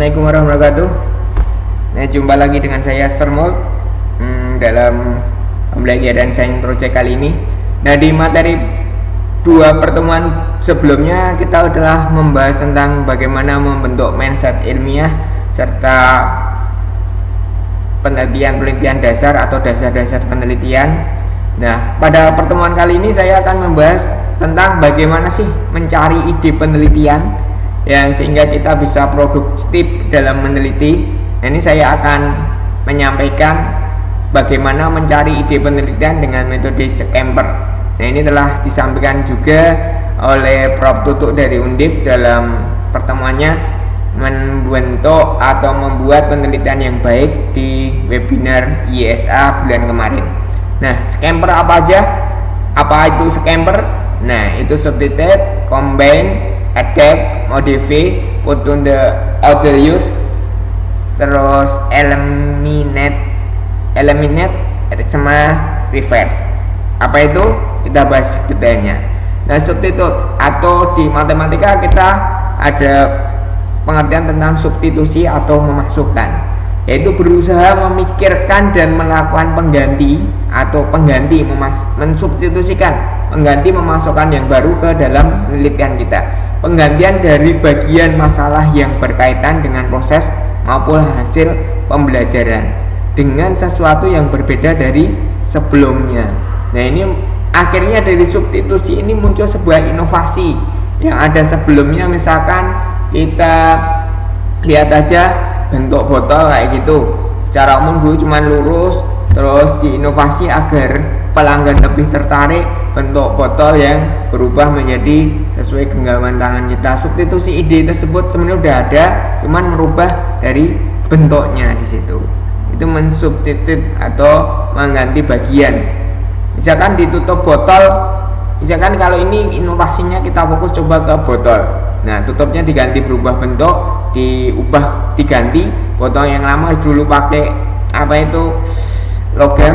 Assalamualaikum warahmatullahi wabarakatuh. Nah, jumpa lagi dengan saya Sermol dalam pembelajaran Science Project kali ini. Nah, di materi dua pertemuan sebelumnya kita telah membahas tentang bagaimana membentuk mindset ilmiah serta penelitian dasar atau dasar-dasar penelitian. Nah, pada pertemuan kali ini saya akan membahas tentang bagaimana sih mencari ide penelitian yang sehingga kita bisa produktif dalam meneliti. Nah, ini saya akan menyampaikan bagaimana mencari ide penelitian dengan metode Scamper. Nah, ini telah disampaikan juga oleh Prof. Tutuk dari Undip dalam pertemuannya membentuk atau membuat penelitian yang baik di webinar ISA bulan kemarin. Nah, Scamper apa aja? Apa itu Scamper? Nah, itu substitute, combine, adapt, modify, put to the other use, terus eliminate, sama reverse. Apa itu? Kita bahas detailnya. Nah, substitute atau di matematika kita ada pengertian tentang substitusi atau memasukkan, yaitu berusaha memikirkan dan melakukan pengganti atau mensubstitusikan, mengganti, memasukkan yang baru ke dalam penelitian kita. Penggantian dari bagian masalah yang berkaitan dengan proses maupun hasil pembelajaran dengan sesuatu yang berbeda dari sebelumnya. Nah, ini akhirnya dari substitusi ini muncul sebuah inovasi yang ada sebelumnya. Misalkan kita lihat aja bentuk botol kayak gitu, secara umum dulu cuma lurus, terus diinovasi agar pelanggan lebih tertarik bentuk botol yang berubah menjadi sesuai genggaman tangan kita. Substitusi ide tersebut sebenarnya udah ada, cuman merubah dari bentuknya di situ. Itu mensubstitute atau mengganti bagian. Misalkan ditutup botol, misalkan kalau ini inovasinya kita fokus coba ke botol. Nah, tutupnya diganti, berubah bentuk, diganti. Botol yang lama dulu pakai logam,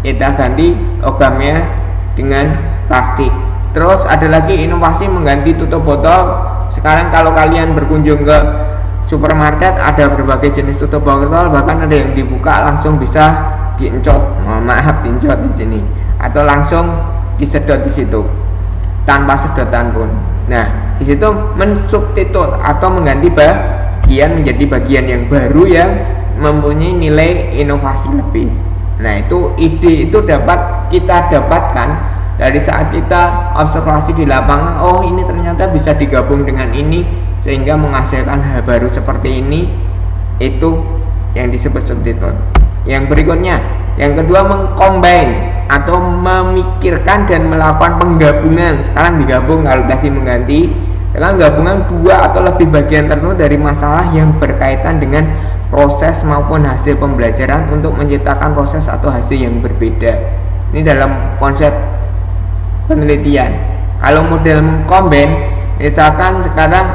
kita ganti logamnya dengan plastik. Terus ada lagi inovasi mengganti tutup botol. Sekarang kalau kalian berkunjung ke supermarket, ada berbagai jenis tutup botol, bahkan ada yang dibuka langsung bisa diincot, diincot di sini, atau langsung disedot di situ tanpa sedotan pun. Nah, di situ mensubstitut atau mengganti bagian menjadi bagian yang baru yang mempunyai nilai inovasi lebih. Nah, itu ide itu dapat kita dapatkan dari saat kita observasi di lapangan. Oh, ini ternyata bisa digabung dengan ini sehingga menghasilkan hal baru seperti ini. Itu yang disebut substitute. Yang berikutnya, yang kedua, mengcombine atau memikirkan dan melakukan penggabungan. Sekarang digabung, kalau tadi mengganti, sekarang gabungan dua atau lebih bagian tertentu dari masalah yang berkaitan dengan proses maupun hasil pembelajaran untuk menciptakan proses atau hasil yang berbeda. Ini dalam konsep penelitian. Kalau model mengcombine, misalkan sekarang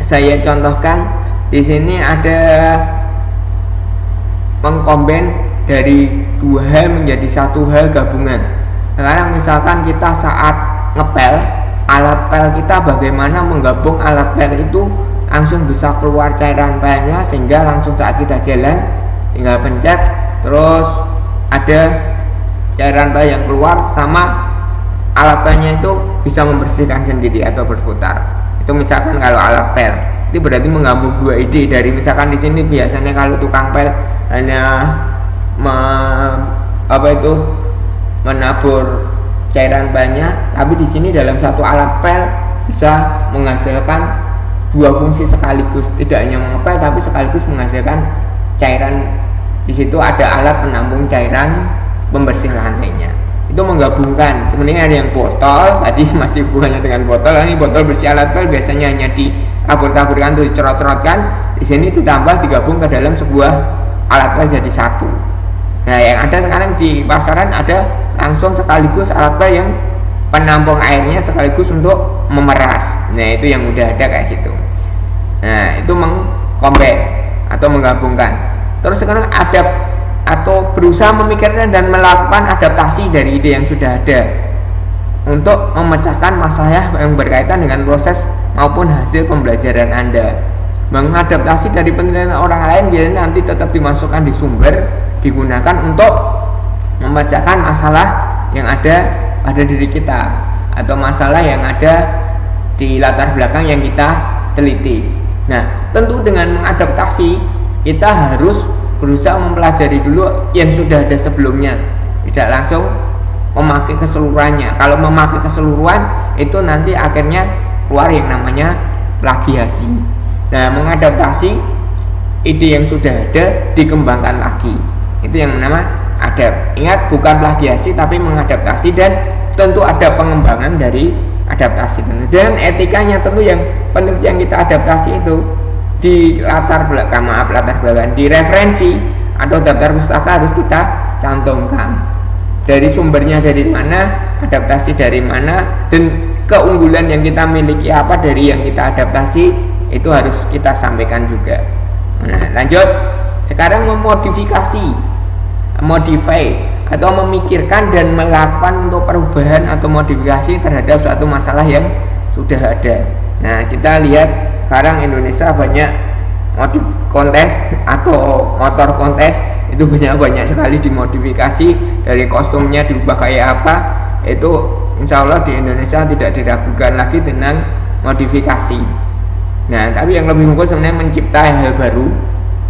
saya contohkan di sini ada mengcombine dari dua hal menjadi satu hal gabungan. Sekarang misalkan kita saat ngepel, alat pel kita bagaimana menggabung alat pel itu langsung bisa keluar cairan pelnya, sehingga langsung saat kita jalan tinggal pencet terus ada cairan pel yang keluar, sama alat pelnya itu bisa membersihkan sendiri atau berputar. Itu misalkan kalau alat pel. Itu berarti menggabung dua ide. Dari misalkan di sini biasanya kalau tukang pel hanya menabur cairan pelnya, tapi di sini dalam satu alat pel bisa menghasilkan dua fungsi sekaligus, tidak hanya mengepel tapi sekaligus menghasilkan cairan. Di situ ada alat penampung cairan, pembersih lantainya. Itu menggabungkan. Sebenarnya ada yang botol, tadi masih hubungannya dengan botol. Ini botol bersih alat pel biasanya hanya ditabur-taburkan atau dicerot-cerotkan. Di sini ditambah digabung ke dalam sebuah alat pel jadi satu. Nah, yang ada sekarang di pasaran ada langsung sekaligus alat pel yang penampung airnya sekaligus untuk memeras. Nah, itu yang udah ada kayak gitu. Nah, itu mengcombine atau menggabungkan. Terus sekarang adapt atau berusaha memikirkan dan melakukan adaptasi dari ide yang sudah ada untuk memecahkan masalah yang berkaitan dengan proses maupun hasil pembelajaran Anda. mengadaptasi dari penelitian orang lain biasanya nanti tetap dimasukkan di sumber, digunakan untuk memecahkan masalah yang ada pada diri kita atau masalah yang ada di latar belakang yang kita teliti. Nah, tentu dengan mengadaptasi kita harus berusaha mempelajari dulu yang sudah ada sebelumnya, tidak langsung memakai keseluruhannya. Kalau memakai keseluruhan itu nanti akhirnya keluar yang namanya plagiasi. Nah, mengadaptasi ide yang sudah ada dikembangkan lagi, itu yang nama adapt. Ingat, bukan plagiasi tapi mengadaptasi, dan tentu ada pengembangan dari adaptasi. Dan etikanya tentu yang penelitian kita adaptasi itu di latar belakang di referensi atau daftar pustaka harus kita cantumkan dari sumbernya dari mana, adaptasi dari mana, dan keunggulan yang kita miliki apa dari yang kita adaptasi itu harus kita sampaikan juga. Nah, lanjut. Sekarang memodifikasi, modify atau memikirkan dan melakukan untuk perubahan atau modifikasi terhadap suatu masalah yang sudah ada. Nah, kita lihat sekarang Indonesia banyak modif kontes atau motor kontes, itu banyak sekali dimodifikasi, dari kostumnya diubah kayak apa, itu insya Allah di Indonesia tidak diragukan lagi dengan modifikasi. Nah, tapi yang lebih unggul sebenarnya mencipta hal baru.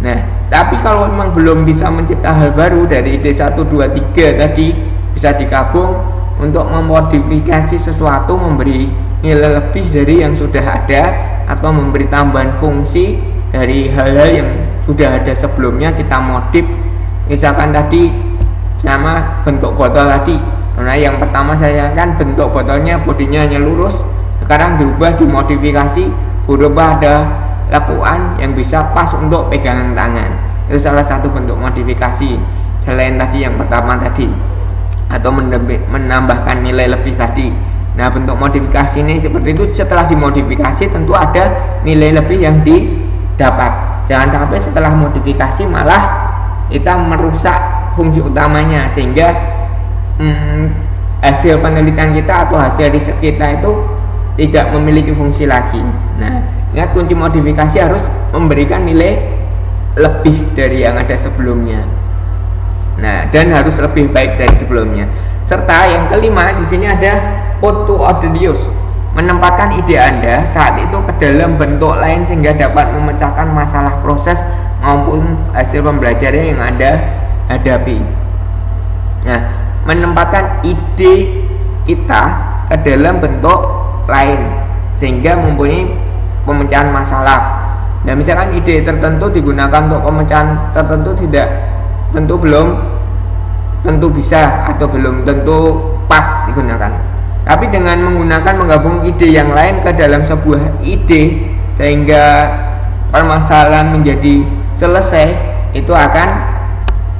Nah, tapi kalau memang belum bisa mencipta hal baru, dari ide 1, 2, 3 tadi bisa digabung untuk memodifikasi sesuatu, memberi nilai lebih dari yang sudah ada, atau memberi tambahan fungsi dari hal-hal yang sudah ada sebelumnya kita modif. Misalkan tadi sama bentuk botol tadi, nah yang pertama saya kan bentuk botolnya bodinya hanya lurus, sekarang dirubah, dimodifikasi, berubah ada lekuan yang bisa pas untuk pegangan tangan. Itu salah satu bentuk modifikasi selain tadi yang pertama tadi, atau menambahkan nilai lebih tadi. Nah, bentuk modifikasi ini seperti itu. Setelah dimodifikasi tentu ada nilai lebih yang didapat. Jangan sampai setelah modifikasi malah kita merusak fungsi utamanya, sehingga hasil penelitian kita atau hasil riset kita itu tidak memiliki fungsi lagi. Nah, ingat, kunci modifikasi harus memberikan nilai lebih dari yang ada sebelumnya. Nah, dan harus lebih baik dari sebelumnya. Serta yang kelima di sini ada put to other use, menempatkan ide Anda saat itu ke dalam bentuk lain sehingga dapat memecahkan masalah proses maupun hasil pembelajaran yang Anda hadapi. Nah, menempatkan ide kita ke dalam bentuk lain sehingga mempunyai pemecahan masalah. Nah, misalkan ide tertentu digunakan untuk pemecahan tertentu, tidak tentu belum tentu bisa atau belum tentu pas digunakan. Tapi dengan menggunakan menggabung ide yang lain ke dalam sebuah ide sehingga permasalahan menjadi selesai, itu akan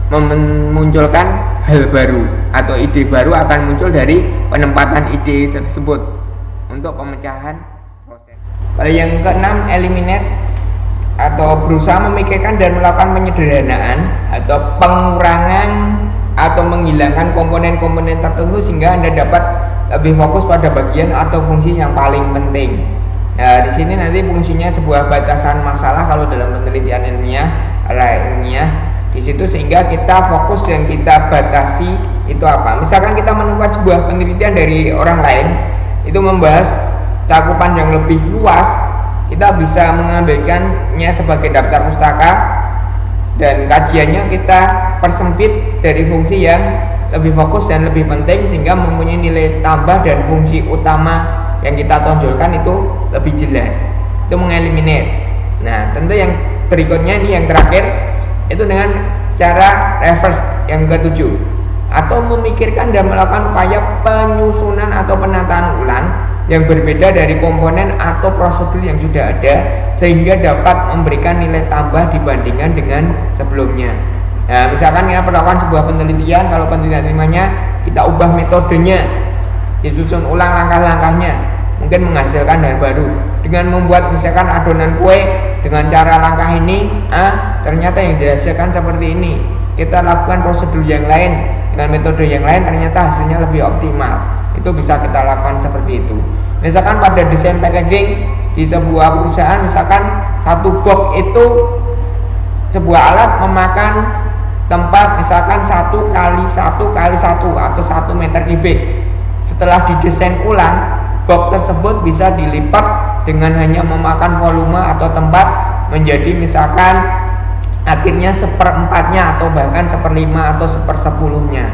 memunculkan hal baru atau ide baru akan muncul dari penempatan ide tersebut untuk pemecahan proses. Yang keenam, eliminate atau berusaha memikirkan dan melakukan penyederhanaan atau pengurangan atau menghilangkan komponen-komponen tertentu sehingga Anda dapat lebih fokus pada bagian atau fungsi yang paling penting. Nah, di sini nanti fungsinya sebuah batasan masalah kalau dalam penelitian ilmiah, di situ, sehingga kita fokus yang kita batasi itu apa. Misalkan kita menemukan sebuah penelitian dari orang lain itu membahas cakupan yang lebih luas, kita bisa mengambilkannya sebagai daftar pustaka dan kajiannya kita persempit dari fungsi yang lebih fokus dan lebih penting sehingga mempunyai nilai tambah dan fungsi utama yang kita tonjolkan itu lebih jelas. Itu mengeliminate. Nah, tentu yang berikutnya ini yang terakhir itu dengan cara reverse yang ketujuh, atau memikirkan dan melakukan upaya penyusunan atau penataan ulang yang berbeda dari komponen atau prosedur yang sudah ada sehingga dapat memberikan nilai tambah dibandingkan dengan sebelumnya. Nah, misalkan kita melakukan sebuah penelitian, kalau penelitian ilmiahnya kita ubah metodenya, disusun ulang langkah-langkahnya, mungkin menghasilkan hal baru. Dengan membuat misalkan adonan kue dengan cara langkah ini, ternyata yang dihasilkan seperti ini. Kita lakukan prosedur yang lain dengan metode yang lain, ternyata hasilnya lebih optimal. Itu bisa kita lakukan seperti itu. Misalkan pada desain packaging di sebuah perusahaan, misalkan satu box itu sebuah alat memakan tempat misalkan 1 kali 1 kali 1 atau 1 meter kubik. Setelah didesain ulang, box tersebut bisa dilipat dengan hanya memakan volume atau tempat menjadi misalkan akhirnya 1/4-nya atau bahkan 1/5 atau 1/10-nya,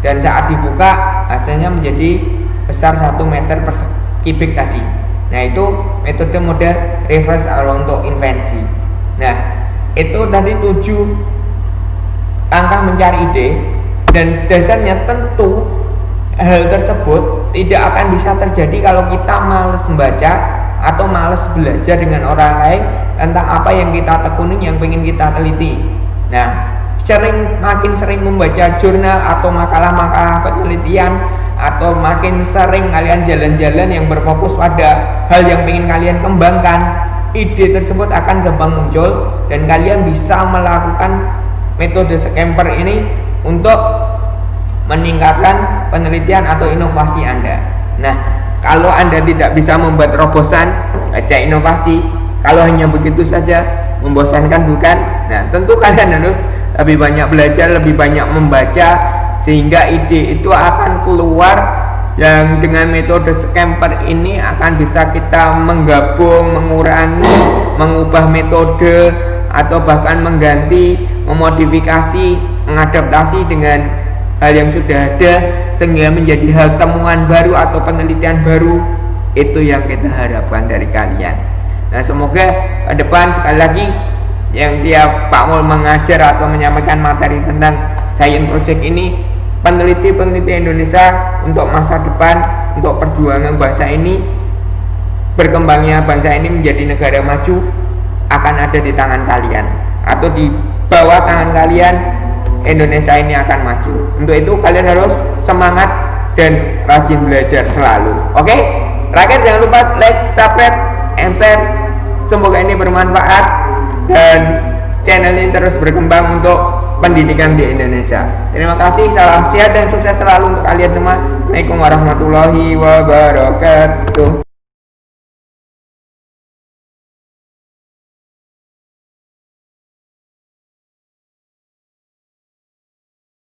dan saat dibuka hasilnya menjadi besar 1 meter per kubik tadi. Nah, itu metode mode reverse untuk invensi. Nah, itu tadi 7 langkah mencari ide, dan dasarnya tentu hal tersebut tidak akan bisa terjadi kalau kita males membaca atau males belajar dengan orang lain tentang apa yang kita tekuni, yang ingin kita teliti. Nah, makin sering membaca jurnal atau makalah-makalah penelitian, atau makin sering kalian jalan-jalan yang berfokus pada hal yang ingin kalian kembangkan, ide tersebut akan gampang muncul dan kalian bisa melakukan metode scamper ini untuk meningkatkan penelitian atau inovasi Anda. Nah, kalau Anda tidak bisa membuat terobosan, baca inovasi, kalau hanya begitu saja membosankan bukan? Nah, tentu kalian harus lebih banyak belajar, lebih banyak membaca, sehingga ide itu akan keluar yang dengan metode scamper ini akan bisa kita menggabung, mengurangi, mengubah metode, atau bahkan mengganti, memodifikasi, mengadaptasi dengan hal yang sudah ada sehingga menjadi hal temuan baru atau penelitian baru. Itu yang kita harapkan dari kalian. Nah, semoga ke depan sekali lagi yang tiap Pak Mul mengajar atau menyampaikan materi tentang Science Project ini, peneliti-peneliti Indonesia untuk masa depan, untuk perjuangan bangsa ini, berkembangnya bangsa ini menjadi negara maju akan ada di tangan kalian, atau di bawah tangan kalian Indonesia ini akan maju. Untuk itu kalian harus semangat dan rajin belajar selalu. Oke? Rakyat jangan lupa like, subscribe, and share. Semoga ini bermanfaat dan channel ini terus berkembang untuk pendidikan di Indonesia. Terima kasih, salam sehat dan sukses selalu untuk kalian semua. Assalamualaikum warahmatullahi wabarakatuh.